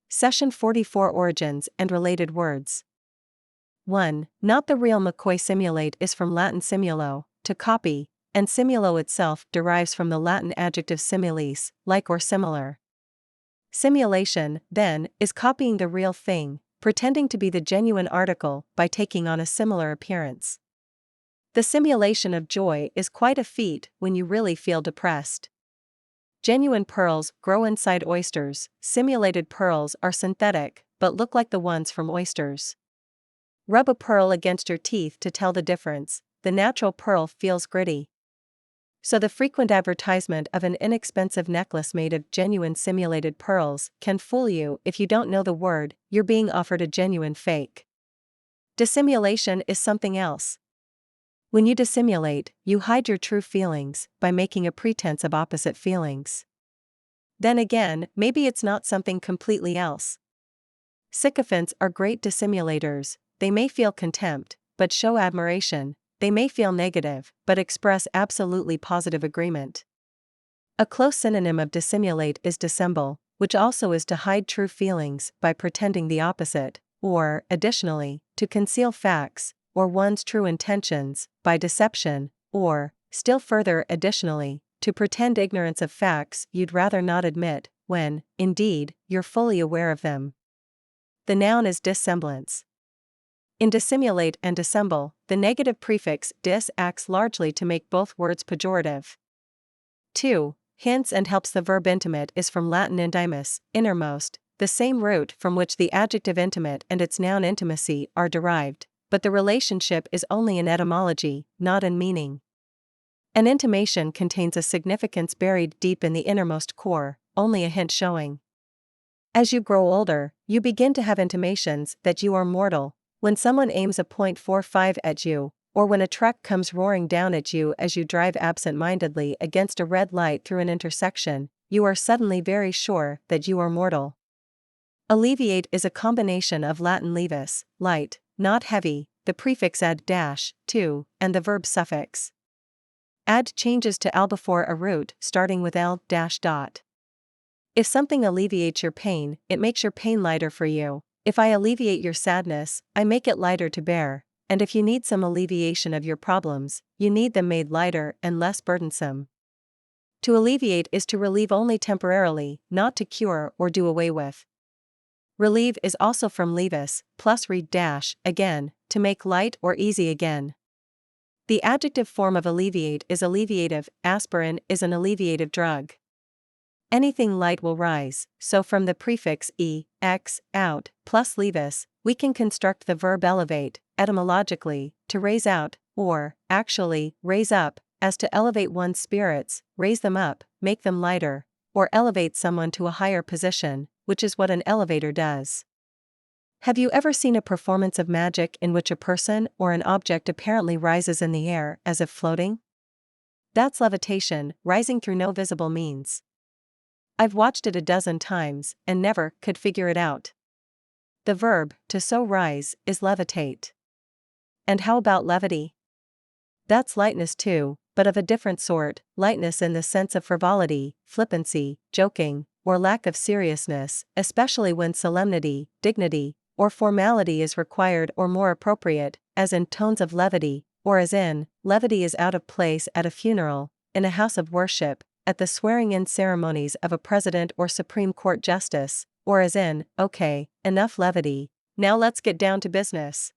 Session 44 Origins and Related Words. 1. Not the real McCoy simulate is from Latin simulo, to copy, and simulo itself derives from the Latin adjective similis, like or similar. Simulation, then, is copying the real thing, pretending to be the genuine article by taking on a similar appearance. The simulation of joy is quite a feat when you really feel depressed. Genuine pearls grow inside oysters, simulated pearls are synthetic, but look like the ones from oysters. Rub a pearl against your teeth to tell the difference, the natural pearl feels gritty. So the frequent advertisement of an inexpensive necklace made of genuine simulated pearls can fool you if you don't know the word, you're being offered a genuine fake. Dissimulation is something else. When you dissimulate, you hide your true feelings by making a pretense of opposite feelings. Then again, maybe it's not something completely else. Sycophants are great dissimulators, they may feel contempt, but show admiration, they may feel negative, but express absolutely positive agreement. A close synonym of dissimulate is dissemble, which also is to hide true feelings by pretending the opposite, or, additionally, to conceal facts, or one's true intentions, by deception, or, still further additionally, to pretend ignorance of facts you'd rather not admit, when, indeed, you're fully aware of them. The noun is dissemblance. In dissimulate and dissemble, the negative prefix dis acts largely to make both words pejorative. 2. Hints and helps. The verb intimate is from Latin intimus, innermost, the same root from which the adjective intimate and its noun intimacy are derived, but the relationship is only in etymology, not in meaning. An intimation contains a significance buried deep in the innermost core, only a hint showing. As you grow older, you begin to have intimations that you are mortal, when someone aims a .45 at you, or when a truck comes roaring down at you as you drive absent-mindedly against a red light through an intersection, you are suddenly very sure that you are mortal. Alleviate is a combination of Latin levis, light, not heavy, the prefix ad dash, to, and the verb suffix. Ad changes to l before a root starting with l dash dot. If something alleviates your pain, it makes your pain lighter for you. If I alleviate your sadness, I make it lighter to bear, and if you need some alleviation of your problems, you need them made lighter and less burdensome. To alleviate is to relieve only temporarily, not to cure or do away with. Relieve is also from levis, plus read dash, again, to make light or easy again. The adjective form of alleviate is alleviative, aspirin is an alleviative drug. Anything light will rise, so from the prefix x, out, plus levis, we can construct the verb elevate, etymologically, to raise out, or, actually, raise up, as to elevate one's spirits, raise them up, make them lighter, or elevate someone to a higher position, which is what an elevator does. Have you ever seen a performance of magic in which a person or an object apparently rises in the air as if floating? That's levitation, rising through no visible means. I've watched it a dozen times and never could figure it out. The verb, to so rise, is levitate. And how about levity? That's lightness too, but of a different sort, lightness in the sense of frivolity, flippancy, joking, or lack of seriousness, especially when solemnity, dignity, or formality is required or more appropriate, as in tones of levity, or as in, levity is out of place at a funeral, in a house of worship, at the swearing-in ceremonies of a president or Supreme Court justice, or as in, okay, enough levity, now let's get down to business.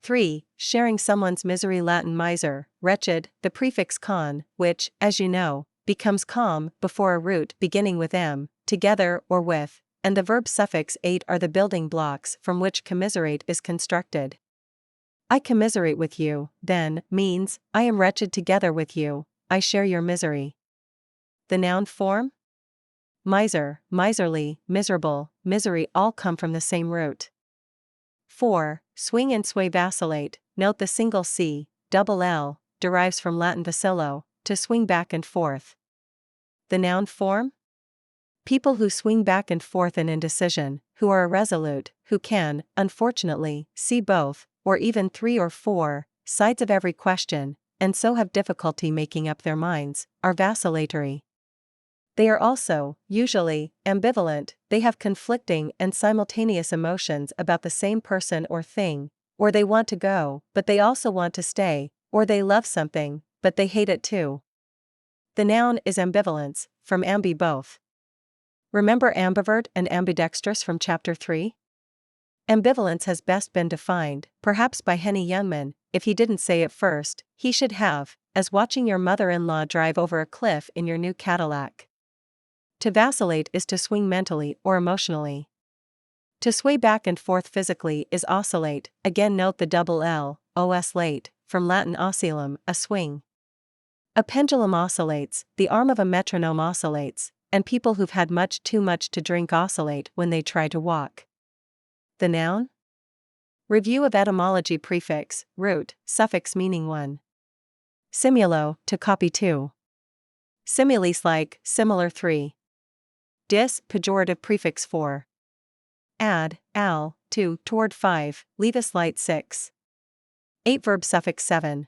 3. Sharing someone's misery. Latin miser, wretched, the prefix con, which, as you know, becomes calm before a root beginning with m, together or with, and the verb suffix ate are the building blocks from which commiserate is constructed. I commiserate with you, then, means, I am wretched together with you, I share your misery. The noun form? Miser, miserly, miserable, misery all come from the same root. 4. Swing and sway. Vacillate, note the single c, double l, derives from Latin vacillo, to swing back and forth. The noun form? People who swing back and forth in indecision, who are irresolute, who can, unfortunately, see both, or even 3 or 4, sides of every question, and so have difficulty making up their minds, are vacillatory. They are also, usually, ambivalent. They have conflicting and simultaneous emotions about the same person or thing, or they want to go, but they also want to stay, or they love something, but they hate it too. The noun is ambivalence, from ambi both. Remember ambivert and ambidextrous from Chapter 3? Ambivalence has best been defined, perhaps by Henny Youngman. If he didn't say it first, he should have, as watching your mother-in-law drive over a cliff in your new Cadillac. To vacillate is to swing mentally or emotionally. To sway back and forth physically is oscillate. Again note the double L, oscillate, from Latin oscillum, a swing. A pendulum oscillates, the arm of a metronome oscillates, and people who've had too much to drink oscillate when they try to walk. The noun? Review of etymology. Prefix, root, suffix meaning one. Simulo, to copy two. Similes like, similar 3. Dis, pejorative prefix 4. Add, al, to, toward 5, leave a slight 6. 8 verb suffix 7.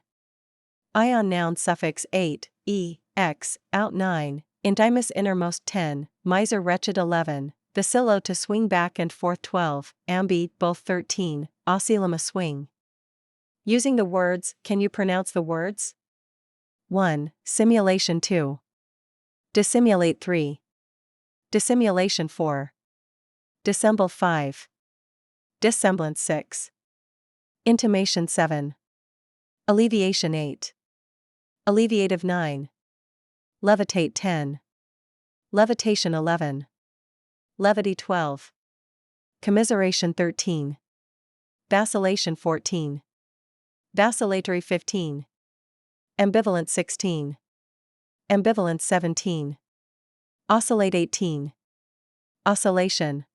Ion noun suffix 8, e, x, out 9, indymus innermost 10, miser wretched 11, bacillo to swing back and forth 12, ambi, both 13, oscillum a swing. Using the words, can you pronounce the words? 1. Simulation 2. Dissimulate 3. Dissimulation 4. Dissemble 5. Dissemblance 6. Intimation 7. Alleviation 8. Alleviative 9. Levitate 10. Levitation 11. Levity 12. Commiseration 13. Vacillation 14. Vacillatory 15. Ambivalent 16. Ambivalence 17. Oscillate 18. Oscillation.